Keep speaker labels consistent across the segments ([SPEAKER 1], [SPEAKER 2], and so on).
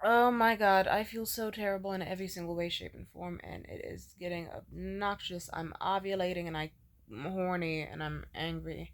[SPEAKER 1] Oh my god, I feel so terrible in every single way, shape, and form, and it is getting obnoxious. I'm ovulating and I'm horny and I'm angry.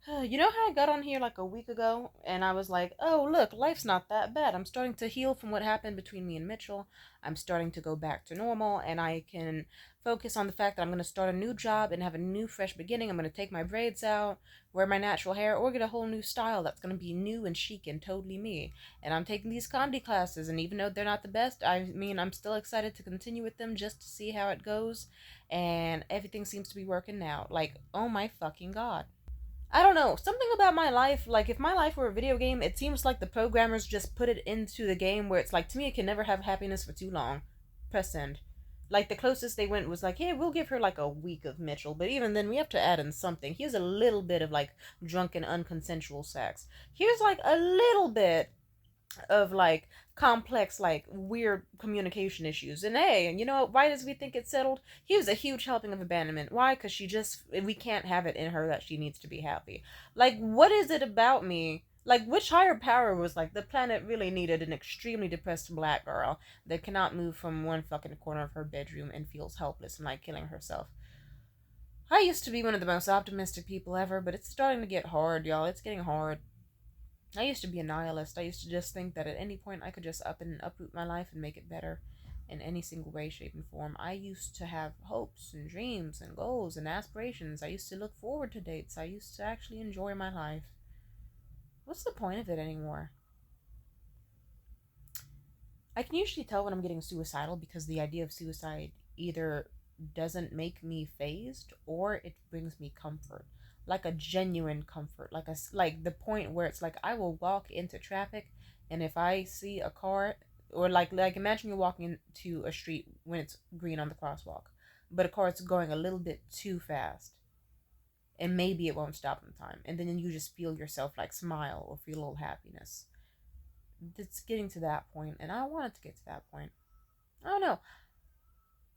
[SPEAKER 1] You know how I got on here like a week ago and I was like, oh, look, life's not that bad. I'm starting to heal from what happened between me and Mitchell. I'm starting to go back to normal and I can focus on the fact that I'm going to start a new job and have a new, fresh beginning. I'm going to take my braids out, wear my natural hair, or get a whole new style that's going to be new and chic and totally me. And I'm taking these comedy classes, and even though they're not the best, I mean, I'm still excited to continue with them just to see how it goes. And everything seems to be working now. Like, oh my fucking god. I don't know. Something about my life, like if my life were a video game, it seems like the programmers just put it into the game where it's like, to me, it can never have happiness for too long. Press send. Like the closest they went was like, hey, we'll give her like a week of Mitchell, but even then we have to add in something. Here's a little bit of like drunken, unconsensual sex. Here's like a little bit of like complex, like weird communication issues. And hey, you know what? Right as we think it's settled, here's a huge helping of abandonment. Why? Because we can't have it in her that she needs to be happy. Like, what is it about me? Like, which higher power was like, the planet really needed an extremely depressed black girl that cannot move from one fucking corner of her bedroom and feels helpless and like killing herself? I used to be one of the most optimistic people ever, but it's starting to get hard, y'all. It's getting hard. I used to be a nihilist. I used to just think that at any point I could just up and uproot my life and make it better in any single way, shape, and form. I used to have hopes and dreams and goals and aspirations. I used to look forward to dates. I used to actually enjoy my life. What's the point of it anymore? I can usually tell when I'm getting suicidal because the idea of suicide either doesn't make me phased or it brings me comfort, like a genuine comfort, like the point where it's like I will walk into traffic, and if I see a car, or like imagine you're walking into a street when it's green on the crosswalk, but a car is going a little bit too fast, and maybe it won't stop in time, and then you just feel yourself like smile or feel a little happiness. It's getting to that point, and I want it to get to that point. I don't know.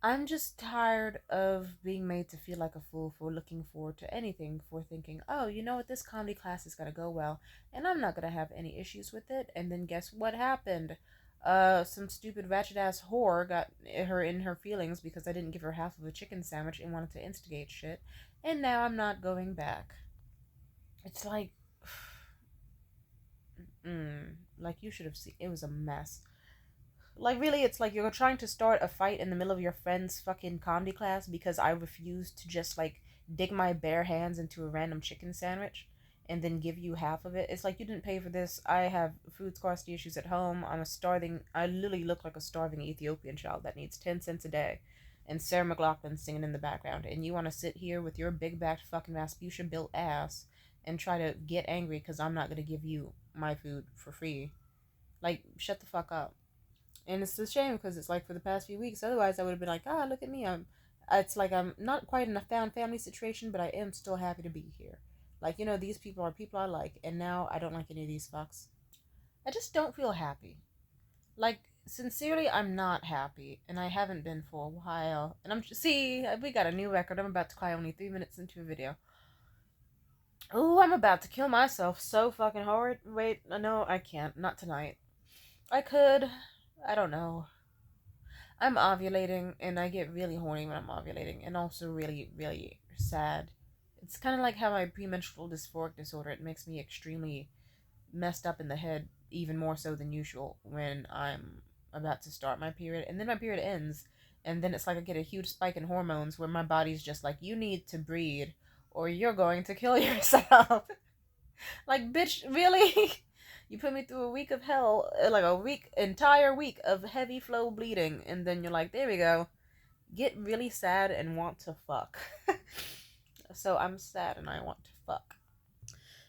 [SPEAKER 1] I'm just tired of being made to feel like a fool for looking forward to anything, for thinking, oh, you know what, this comedy class is gonna go well, and I'm not gonna have any issues with it. And then guess what happened? Some stupid ratchet ass whore got her in her feelings because I didn't give her half of a chicken sandwich and wanted to instigate shit, and now I'm not going back. It's like, like you should have seen. It was a mess. Like, really, it's like you're trying to start a fight in the middle of your friend's fucking comedy class because I refused to just, like, dig my bare hands into a random chicken sandwich and then give you half of it. It's like, you didn't pay for this. I have food scarcity issues at home. I literally look like a starving Ethiopian child that needs 10 cents a day. And Sarah McLachlan singing in the background. And you want to sit here with your big backed fucking Rasputia built ass and try to get angry because I'm not going to give you my food for free. Like, shut the fuck up. And it's a shame because it's like for the past few weeks, otherwise I would have been like, ah, look at me. It's like I'm not quite in a found family situation, but I am still happy to be here. Like, you know, these people are people I like, and now I don't like any of these fucks. I just don't feel happy. Like, sincerely, I'm not happy, and I haven't been for a while. And see, we got a new record. I'm about to cry only 3 minutes into a video. Oh, I'm about to kill myself so fucking hard. Wait, no, I can't. Not tonight. I could. I don't know. I'm ovulating and I get really horny when I'm ovulating and also really, really sad. It's kind of like how my premenstrual dysphoric disorder, it makes me extremely messed up in the head, even more so than usual when I'm about to start my period. And then my period ends, and then it's like I get a huge spike in hormones where my body's just like, you need to breed or you're going to kill yourself. Like, bitch, really? You put me through a week of hell, like a entire week of heavy flow bleeding, and then you're like, there we go. Get really sad and want to fuck. So I'm sad and I want to fuck.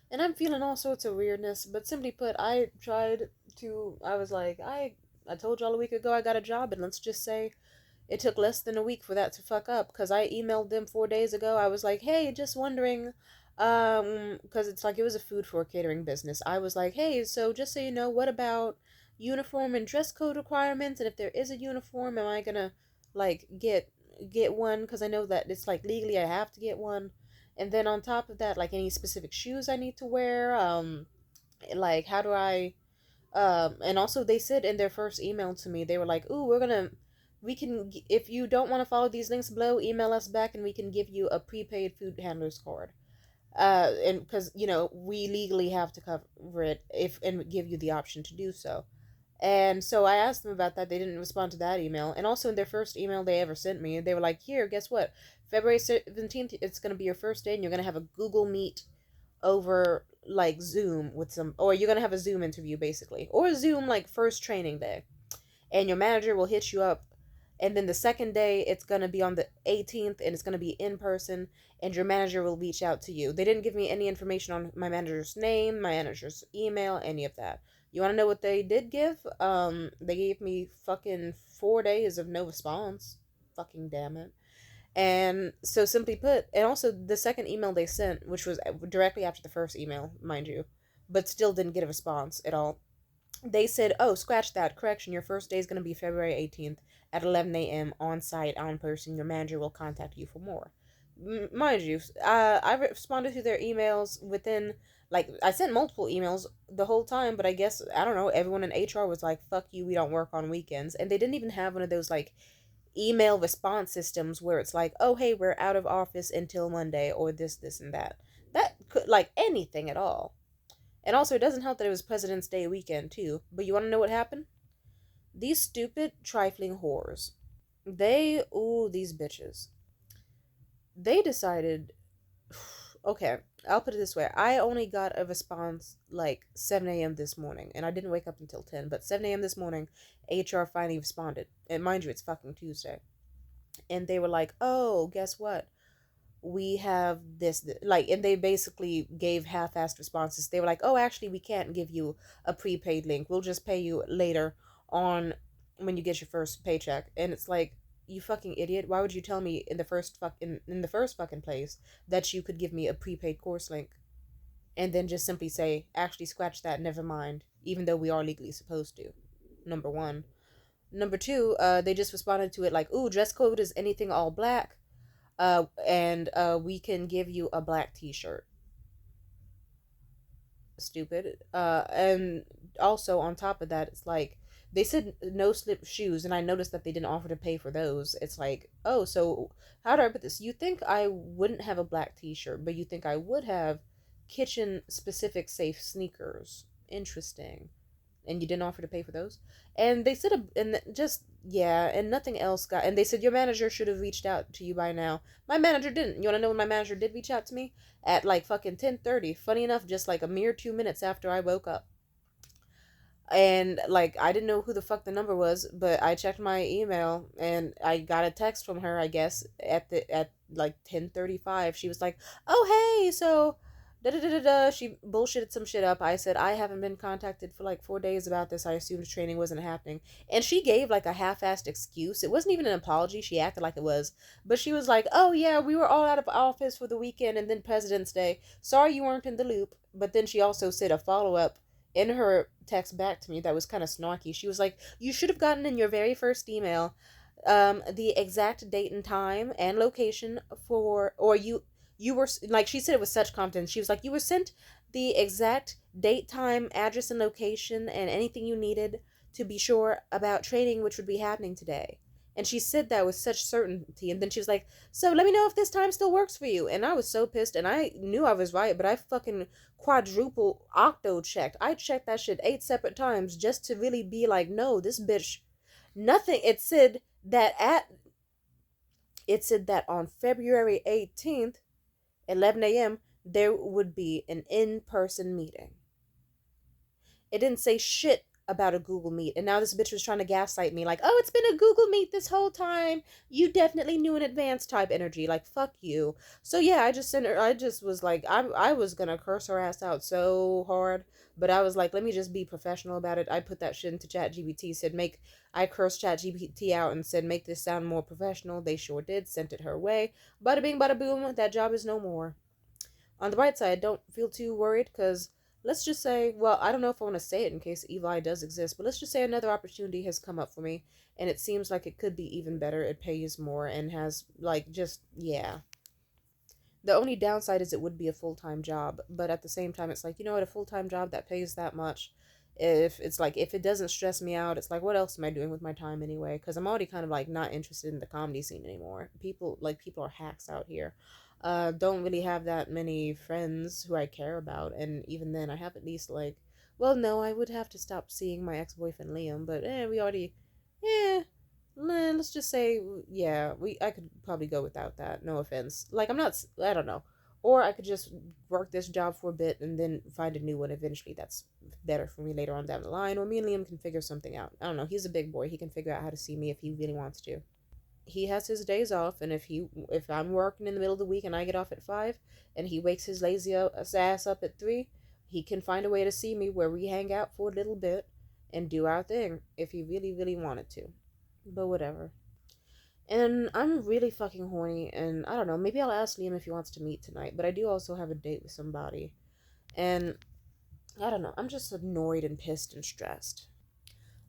[SPEAKER 1] And I'm feeling all sorts of weirdness, but simply put, I was like, I told y'all a week ago I got a job, and let's just say it took less than a week for that to fuck up because I emailed them 4 days ago. I was like, hey, just wondering, because it's like it was a food for a catering business. I was like, hey, so just so you know, what about uniform and dress code requirements? And if there is a uniform, am I gonna like get one? Because I know that it's like legally I have to get one. And then on top of that, like any specific shoes I need to wear, like how do I And also they said in their first email to me, they were like, "Ooh, we can, if you don't want to follow these links below, email us back and we can give you a prepaid food handler's card." And because we legally have to cover it if and give you the option to do so. And so I asked them about that. They didn't respond to that email. And also in their first email they ever sent me, they were like, "Here, guess what? February 17th, it's gonna be your first day, and you're gonna have a Google Meet over like Zoom with some, or you're gonna have a Zoom interview basically, or a Zoom like first training day, and your manager will hit you up, and then the second day it's going to be on the 18th and it's going to be in person, and your manager will reach out to you." They didn't give me any information on my manager's name, my manager's email, any of that. You want to know what they did give? They gave me fucking 4 days of no response. Fucking damn it. And so, simply put, and also the second email they sent, which was directly after the first email, mind you, but still didn't get a response at all. They said, "Oh, scratch that. Correction. Your first day is going to be February 18th at 11 a.m. on site, on person. Your manager will contact you for more." Mind you, I responded to their emails within, like, I sent multiple emails the whole time, but I guess, I don't know, everyone in HR was like, "Fuck you, we don't work on weekends." And they didn't even have one of those, like, email response systems where it's like, "Oh, hey, we're out of office until Monday," or this, and that. That could, like, anything at all. And also, it doesn't help that it was President's Day weekend, too. But you want to know what happened? These stupid, trifling whores. These bitches. They decided, okay, I'll put it this way. I only got a response like 7 a.m. this morning, and I didn't wake up until 10, but 7 a.m. this morning, HR finally responded. And mind you, it's fucking Tuesday. And they were like, "Oh, guess what? We have this, like," and they basically gave half-assed responses. They were like, "Oh, actually, we can't give you a prepaid link. We'll just pay you later on when you get your first paycheck." And it's like, you fucking idiot. Why would you tell me in the first fucking place that you could give me a prepaid course link, and then just simply say, "Actually, scratch that, never mind," even though we are legally supposed to? Number one. Number two, they just responded to it like, "Ooh, dress code is anything all black, and we can give you a black t-shirt." Stupid. And also on top of that, it's like, they said no slip shoes, and I noticed that they didn't offer to pay for those. It's like, oh, so how do I put this? You think I wouldn't have a black t-shirt, but you think I would have kitchen specific safe sneakers. Interesting. And you didn't offer to pay for those. And they said, and just, yeah, and nothing else got, and they said your manager should have reached out to you by now. My manager didn't. You want to know when my manager did reach out to me? At like fucking 10:30. Funny enough, just like a mere 2 minutes after I woke up. And like, I didn't know who the fuck the number was, but I checked my email and I got a text from her, I guess, at like 10:35. She was like, "Oh, hey, so da da da da da." She bullshitted some shit up. I said, "I haven't been contacted for like 4 days about this. I assumed training wasn't happening." And she gave like a half-assed excuse. It wasn't even an apology. She acted like it was. But she was like, "Oh yeah, we were all out of office for the weekend and then President's Day. Sorry you weren't in the loop." But then she also said a follow-up in her text back to me that was kind of snarky. She was like, "You should have gotten in your very first email the exact date and time and location for, or you were," like, she said it with such confidence. She was like, "You were sent the exact date, time, address, and location, and anything you needed to be sure about training, which would be happening today." And she said that with such certainty. And then she was like, "So let me know if this time still works for you." And I was so pissed, and I knew I was right, but I fucking quadruple octo checked. I checked that shit 8 separate times just to really be like, no, this bitch, nothing. It said that on February 18th, 11 a.m., there would be an in-person meeting. It didn't say shit about a Google Meet. And now this bitch was trying to gaslight me like, "Oh, it's been a Google Meet this whole time. You definitely knew in advance," type energy. Like, fuck you. So yeah, I just sent her, I just was like, I was gonna curse her ass out so hard. But I was like, let me just be professional about it. I put that shit into ChatGPT, said I cursed ChatGPT out and said, "Make this sound more professional." They sure did, sent it her way. Bada bing, bada boom, that job is no more. On the bright side, don't feel too worried, because let's just say, well, I don't know if I want to say it in case Eli does exist, but let's just say another opportunity has come up for me, and it seems like it could be even better. It pays more and has, like, just, yeah. The only downside is it would be a full time job, but at the same time, it's like, you know what, a full time job that pays that much If it's like, if it doesn't stress me out, it's like, what else am I doing with my time anyway? Because I'm already kind of like not interested in the comedy scene anymore. People are hacks out here. Don't really have that many friends who I care about, and even then I have at least like, well, no, I would have to stop seeing my ex-boyfriend Liam, but we already, eh, let's just say, yeah, I could probably go without that. No offense. Like, I don't know. Or I could just work this job for a bit and then find a new one eventually that's better for me later on down the line. Or me and Liam can figure something out. I don't know. He's a big boy. He can figure out how to see me if he really wants to. He has his days off, and if I'm working in the middle of the week and I get off at 5, and he wakes his lazy ass up at 3, he can find a way to see me where we hang out for a little bit and do our thing if he really, really wanted to. But whatever. And I'm really fucking horny, and I don't know, maybe I'll ask Liam if he wants to meet tonight, but I do also have a date with somebody. And I don't know, I'm just annoyed and pissed and stressed.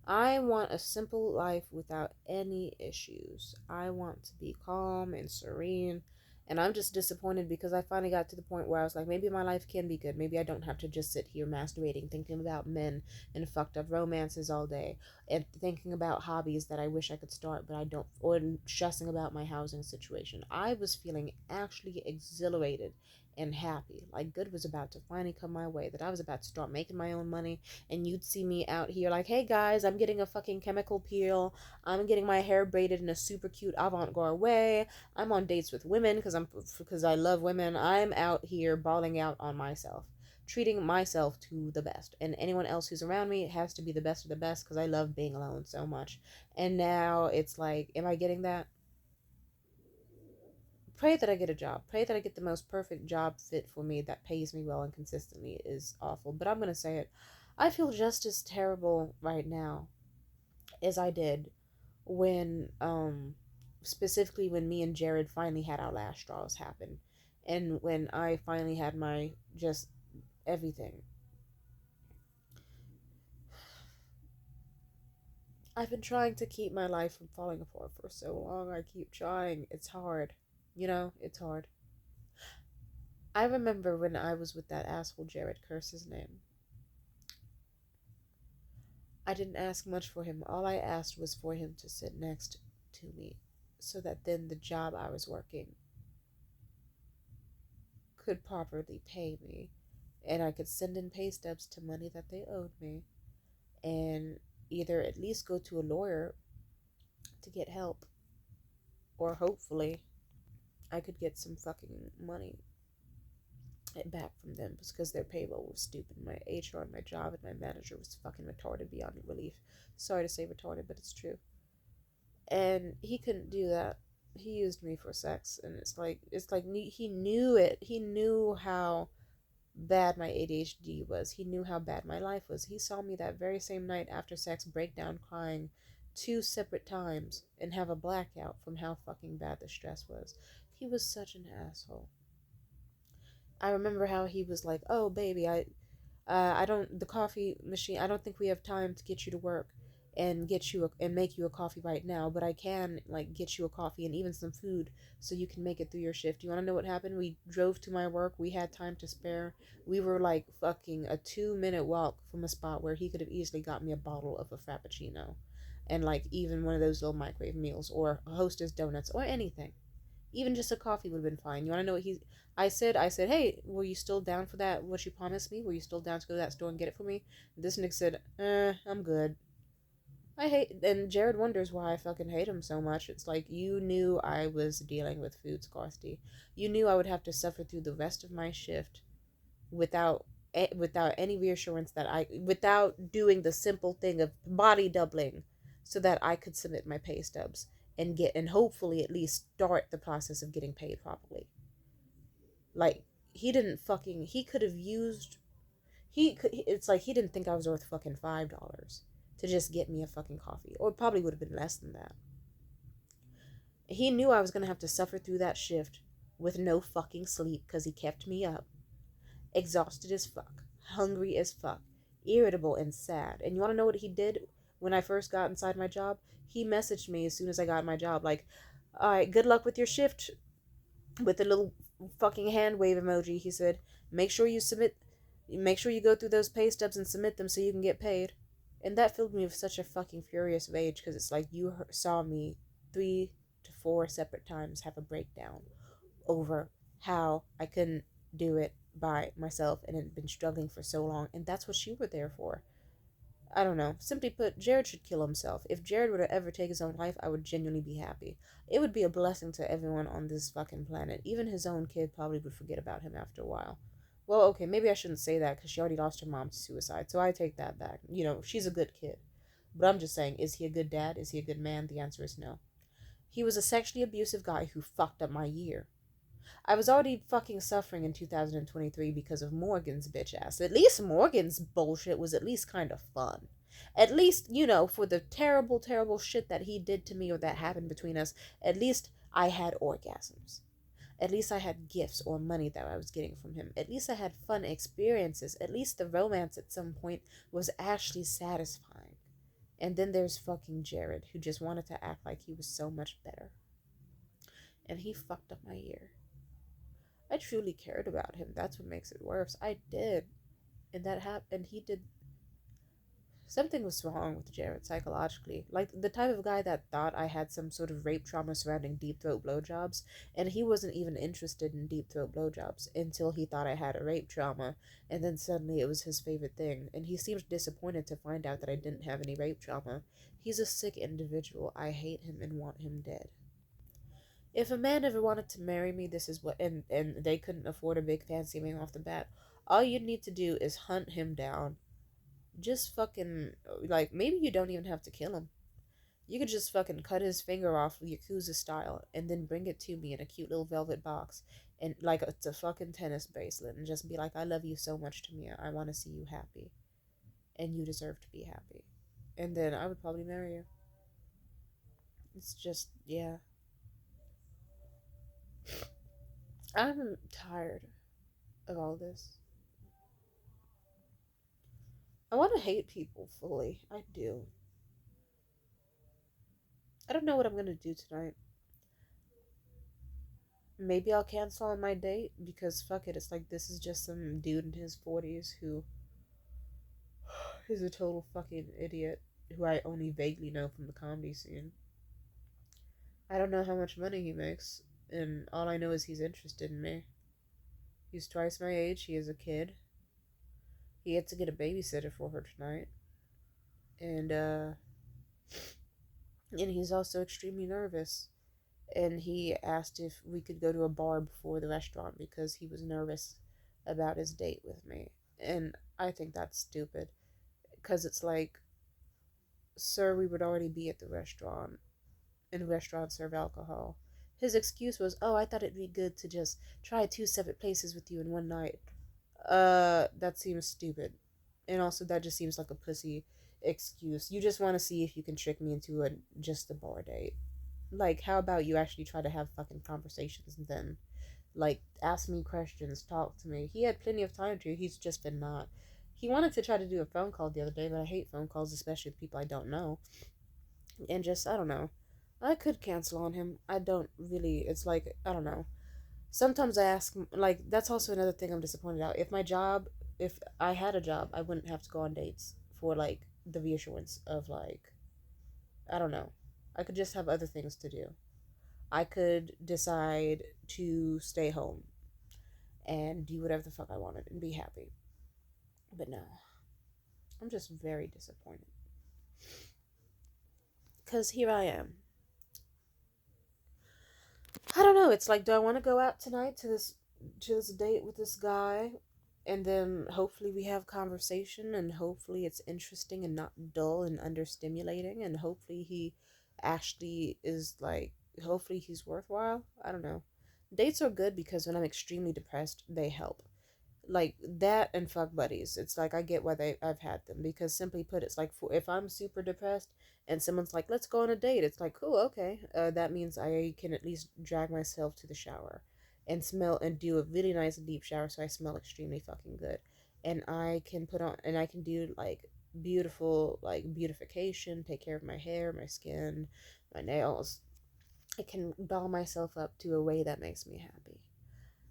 [SPEAKER 1] I want a simple life without any issues. I want to be calm and serene. And I'm just disappointed because I finally got to the point where I was like, maybe my life can be good. Maybe I don't have to just sit here masturbating, thinking about men and fucked up romances all day, and thinking about hobbies that I wish I could start, but I don't, or stressing about my housing situation. I was feeling actually exhilarated and happy. Like good was about to finally come my way, that I was about to start making my own money, and you'd see me out here like, hey guys, I'm getting a fucking chemical peel, I'm getting my hair braided in a super cute avant-garde way, I'm on dates with women because I love women, I'm out here balling out on myself, treating myself to the best, and anyone else who's around me has to be the best of the best because I love being alone so much. And now it's like, am I getting that? Pray that I get a job. Pray that I get the most perfect job fit for me that pays me well and consistently is awful. But I'm going to say it. I feel just as terrible right now as I did when, specifically when me and Jared finally had our last straws happen. And when I finally had my just everything. I've been trying to keep my life from falling apart for so long. I keep trying. It's hard. It's hard. I remember when I was with that asshole Jared, curse his name. I didn't ask much for him. All I asked was for him to sit next to me so that then the job I was working could properly pay me and I could send in pay stubs to money that they owed me and either at least go to a lawyer to get help or hopefully I could get some fucking money back from them because their payroll was stupid. My HR and my job and my manager was fucking retarded beyond relief. Sorry to say retarded, but it's true. And he couldn't do that. He used me for sex, and it's like he knew it. He knew how bad my ADHD was. He knew how bad my life was. He saw me that very same night after sex break down crying 2 separate times and have a blackout from how fucking bad the stress was. He was such an asshole. I remember how he was like, "Oh, baby, I don't the coffee machine. I don't think we have time to get you to work and and make you a coffee right now, but I can like get you a coffee and even some food so you can make it through your shift." You want to know what happened? We drove to my work. We had time to spare. We were like fucking a 2-minute walk from a spot where he could have easily got me a bottle of a frappuccino and like even one of those little microwave meals or Hostess donuts or anything. Even just a coffee would have been fine. You want to know what he? I said, hey, were you still down for that? What you promised me? Were you still down to go to that store and get it for me? This Nick said, I'm good. And Jared wonders why I fucking hate him so much. It's like, you knew I was dealing with food scarcity. You knew I would have to suffer through the rest of my shift without without any reassurance without doing the simple thing of body doubling so that I could submit my pay stubs and hopefully at least start the process of getting paid properly. Like he could have used it's like he didn't think I was worth fucking $5 to just get me a fucking coffee, or probably would have been less than that. He knew I was gonna have to suffer through that shift with no fucking sleep because he kept me up, exhausted as fuck, hungry as fuck, irritable and sad. And you want to know what he did when I first got inside my job? He messaged me as soon as I got my job, like, all right, good luck with your shift, with a little fucking hand wave emoji. He said, make sure you submit Make sure you go through those pay stubs and submit them so you can get paid. And that filled me with such a fucking furious rage because it's like you saw me 3 to 4 separate times have a breakdown over how I couldn't do it by myself and had been struggling for so long. And that's what you were there for. I don't know. Simply put, Jared should kill himself. If Jared were to ever take his own life, I would genuinely be happy. It would be a blessing to everyone on this fucking planet. Even his own kid probably would forget about him after a while. Well, okay, maybe I shouldn't say that because she already lost her mom to suicide, so I take that back. You know, she's a good kid. But I'm just saying, is he a good dad? Is he a good man? The answer is no. He was a sexually abusive guy who fucked up my year. I was already fucking suffering in 2023 because of Morgan's bitch ass. At least Morgan's bullshit was at least kind of fun. At least, you know, for the terrible, terrible shit that he did to me or that happened between us, at least I had orgasms. At least I had gifts or money that I was getting from him. At least I had fun experiences. At least the romance at some point was actually satisfying. And then there's fucking Jared, who just wanted to act like he was so much better. And he fucked up my year. I truly cared about him. That's what makes it worse. I did. And that happened. And he did. Something was wrong with Jared psychologically. Like the type of guy that thought I had some sort of rape trauma surrounding deep throat blowjobs. And he wasn't even interested in deep throat blowjobs until he thought I had a rape trauma. And then suddenly it was his favorite thing. And he seemed disappointed to find out that I didn't have any rape trauma. He's a sick individual. I hate him and want him dead. If a man ever wanted to marry me, this is what, and they couldn't afford a big fancy ring off the bat, all you need to do is hunt him down. Just fucking, like, maybe you don't even have to kill him. You could just fucking cut his finger off Yakuza style and then bring it to me in a cute little velvet box and like it's a fucking tennis bracelet and just be like, I love you so much, Tamia. I want to see you happy. And you deserve to be happy. And then I would probably marry you. It's just, yeah. I'm tired of all this. I want to hate people fully. I do. I don't know what I'm going to do tonight. Maybe I'll cancel on my date because fuck it. It's like this is just some dude in his 40s who is a total fucking idiot who I only vaguely know from the comedy scene. I don't know how much money he makes, and all I know is he's interested in me. He's twice my age. He is a kid. He had to get a babysitter for her tonight. And, and he's also extremely nervous. And he asked if we could go to a bar before the restaurant because he was nervous about his date with me. And I think that's stupid because it's like, sir, we would already be at the restaurant, and restaurants serve alcohol. His excuse was, oh, I thought it'd be good to just try 2 separate places with you in one night. That seems stupid. And also, that just seems like a pussy excuse. You just want to see if you can trick me into just a bar date. Like, how about you actually try to have fucking conversations and then, like, ask me questions, talk to me. He had plenty of time to. He's just been not. He wanted to try to do a phone call the other day, but I hate phone calls, especially with people I don't know. And just, I don't know. I could cancel on him. I don't really. It's like, I don't know. Sometimes I ask, like, that's also another thing I'm disappointed about. If I had a job, I wouldn't have to go on dates for, like, the reassurance of, like, I don't know. I could just have other things to do. I could decide to stay home and do whatever the fuck I wanted and be happy. But no, I'm just very disappointed. Because here I am. I don't know. It's like, do I want to go out tonight to this date with this guy, and then hopefully we have conversation, and hopefully it's interesting and not dull and understimulating, and hopefully he actually is like, hopefully he's worthwhile. I don't know. Dates are good because when I'm extremely depressed, they help. Like that and fuck buddies. It's like I get why I've had them because simply put, it's like if I'm super depressed and someone's like, let's go on a date, it's like, cool, okay. That means I can at least drag myself to the shower and smell and do a really nice deep shower so I smell extremely fucking good, and I can put on and I can do like beautiful like beautification, take care of my hair, my skin, my nails. I can doll myself up to a way that makes me happy.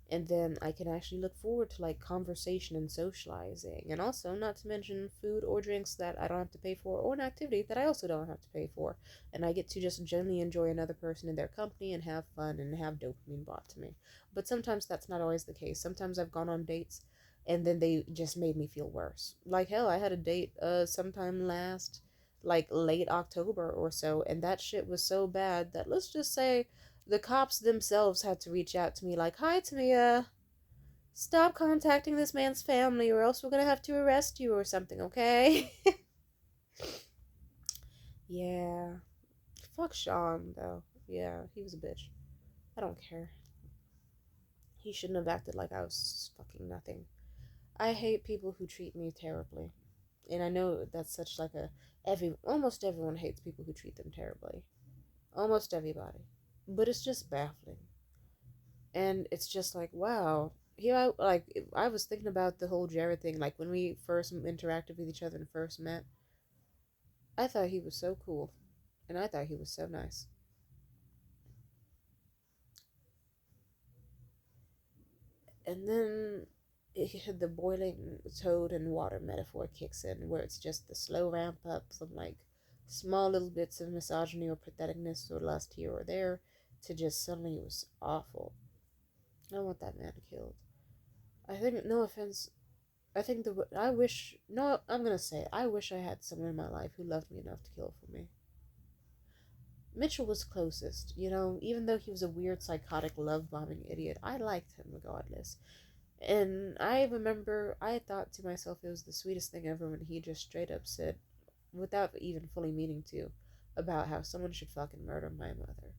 [SPEAKER 1] And then I can actually look forward to like conversation and socializing, and also not to mention food or drinks that I don't have to pay for, or an activity that I also don't have to pay for, and I get to just generally enjoy another person in their company and have fun and have dopamine brought to me. But sometimes that's not always the case. Sometimes I've gone on dates and then they just made me feel worse. Like hell, I had a date sometime last like late October or so, and that shit was so bad that, let's just say, the cops themselves had to reach out to me like, "Hi, Tamia, stop contacting this man's family or else we're gonna have to arrest you or something, okay?" Yeah. Fuck Sean, though. Yeah, he was a bitch. I don't care. He shouldn't have acted like I was fucking nothing. I hate people who treat me terribly. And I know that's such like a almost everyone hates people who treat them terribly. Almost everybody. But it's just baffling. And it's just like, wow. Here I was thinking about the whole Jared thing, like when we first interacted with each other and first met. I thought he was so cool, and I thought he was so nice. And then the boiling toad and water metaphor kicks in, where it's just the slow ramp up from like small little bits of misogyny or patheticness or lust here or there to just suddenly it was awful. I want that man killed. I think, no offense, I think I wish, no, I'm gonna say it. I wish I had someone in my life who loved me enough to kill for me. Mitchell was closest, even though he was a weird, psychotic, love bombing idiot. I liked him regardless. And I remember I thought to myself it was the sweetest thing ever when he just straight up said, without even fully meaning to, about how someone should fucking murder my mother.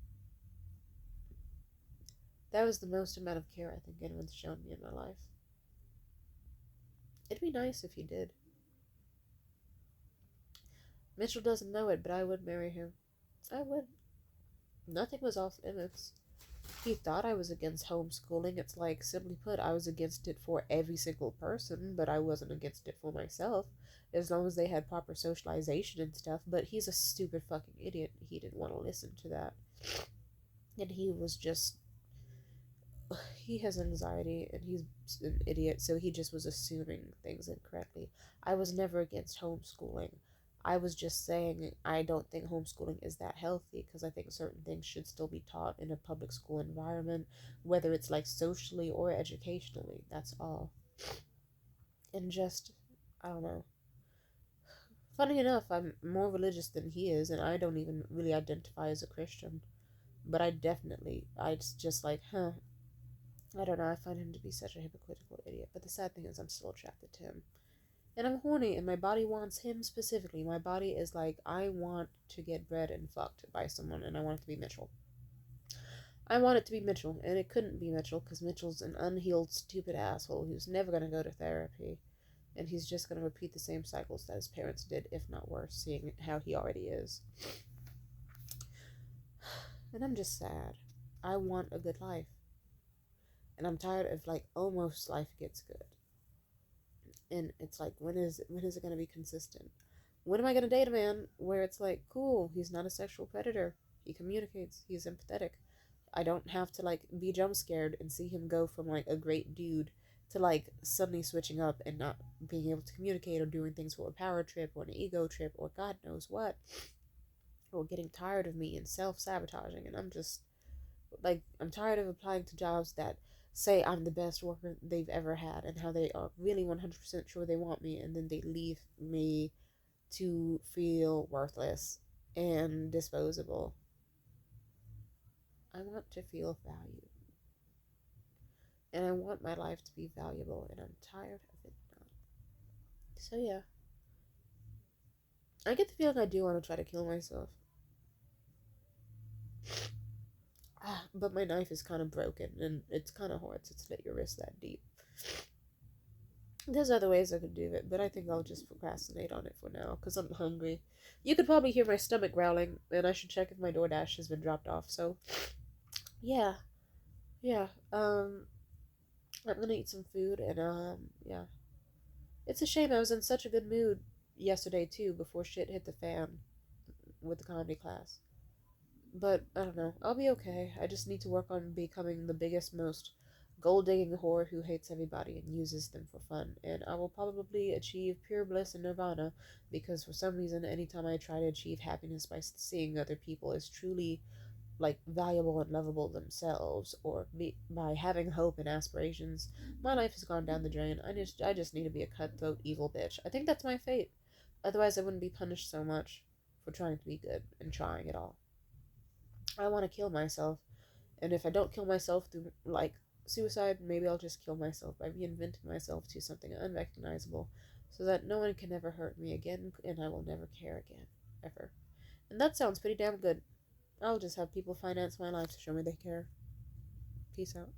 [SPEAKER 1] That was the most amount of care I think anyone's shown me in my life. It'd be nice if he did. Mitchell doesn't know it, but I would marry him. I would. Nothing was off limits. He thought I was against homeschooling. It's like, simply put, I was against it for every single person, but I wasn't against it for myself, as long as they had proper socialization and stuff. But he's a stupid fucking idiot. He didn't want to listen to that. And he was just. He has anxiety, and he's an idiot, so he just was assuming things incorrectly. I was never against homeschooling. I was just saying I don't think homeschooling is that healthy, because I think certain things should still be taught in a public school environment, whether it's like socially or educationally. That's all. And just, I don't know. Funny enough, I'm more religious than he is, and I don't even really identify as a Christian. But I just like, huh. I don't know, I find him to be such a hypocritical idiot. But the sad thing is, I'm still attracted to him. And I'm horny, and my body wants him specifically. My body is like, I want to get bred and fucked by someone, and I want it to be Mitchell. I want it to be Mitchell, and it couldn't be Mitchell, because Mitchell's an unhealed, stupid asshole who's never going to go to therapy, and he's just going to repeat the same cycles that his parents did, if not worse, seeing how he already is. And I'm just sad. I want a good life. And I'm tired of, like, almost life gets good. And it's like, when is it going to be consistent? When am I going to date a man where it's like, cool, he's not a sexual predator, he communicates, he's empathetic, I don't have to like be jump scared and see him go from like a great dude to like suddenly switching up and not being able to communicate or doing things for a power trip or an ego trip or God knows what, or getting tired of me and self-sabotaging. And I'm just like, I'm tired of applying to jobs that say I'm the best worker they've ever had and how they are really 100% sure they want me, and then they leave me to feel worthless and disposable. I want to feel valued, and I want my life to be valuable, and I'm tired of it not. So yeah, I get the feeling I do want to try to kill myself. But my knife is kind of broken, and it's kind of hard to slit your wrist that deep. There's other ways I could do it, but I think I'll just procrastinate on it for now, because I'm hungry. You could probably hear my stomach growling, and I should check if my DoorDash has been dropped off, so, yeah, yeah, I'm gonna eat some food, and, yeah. It's a shame I was in such a good mood yesterday, too, before shit hit the fan with the comedy class. But, I don't know, I'll be okay. I just need to work on becoming the biggest, most gold digging whore who hates everybody and uses them for fun. And I will probably achieve pure bliss and nirvana because for some reason, anytime I try to achieve happiness by seeing other people as truly like valuable and lovable themselves, or by having hope and aspirations, my life has gone down the drain. I just need to be a cutthroat evil bitch. I think that's my fate. Otherwise, I wouldn't be punished so much for trying to be good and trying it all. I want to kill myself, and if I don't kill myself through like suicide, maybe I'll just kill myself by reinventing myself to something unrecognizable, so that no one can ever hurt me again, and I will never care again, ever. And that sounds pretty damn good. I'll just have people finance my life to show me they care. Peace out.